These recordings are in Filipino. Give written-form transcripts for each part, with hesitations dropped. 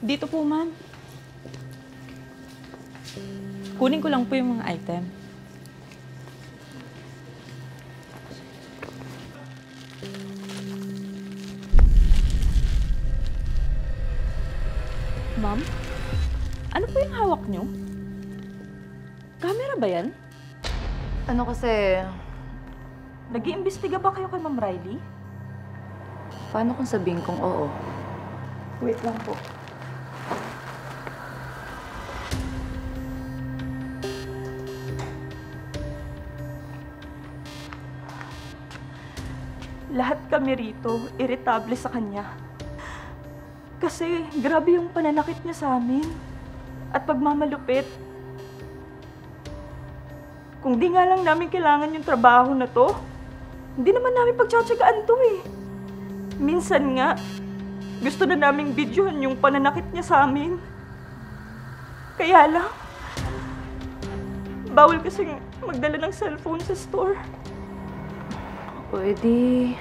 Dito po, ma'am. Kunin ko lang po yung mga item. Ma'am? Ano po yung hawak nyo? Camera ba yan? Ano kasi, Nag-iimbestiga ba kayo kay Ma'am Riley? paano kung sabihin kong oo? Wait lang po. Lahat kami rito, irritable sa kanya. Kasi grabe yung pananakit niya sa amin. At pagmamalupit. Kung di nga lang namin kailangan yung trabaho na to, hindi naman namin pagtsatsagaan to eh. Minsan nga, gusto na naming videohan yung pananakit niya sa amin. Kaya lang, bawal kasing magdala ng cellphone sa store. Pwede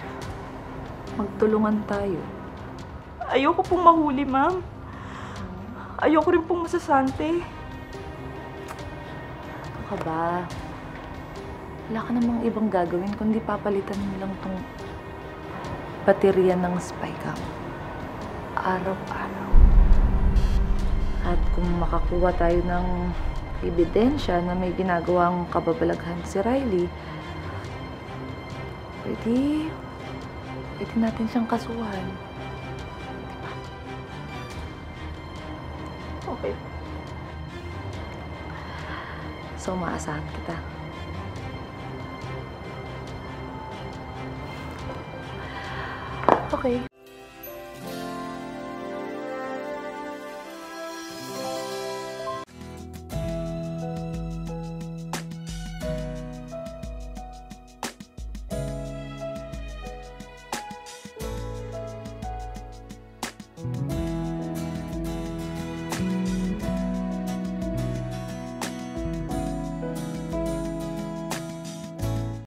magtulungan tayo. Ayoko pong mahuli, ma'am. Ayoko rin pong masasante. Ano ka ba? Wala ka namang ibang gagawin kundi papalitan mo lang tong baterya ng spy cam. Araw-araw. At kung makakuha tayo ng ebidensya na may ginagawang kababalaghan si Riley, pwede natin siyang kasuhan. Okay. So, maasahan kita. Okay.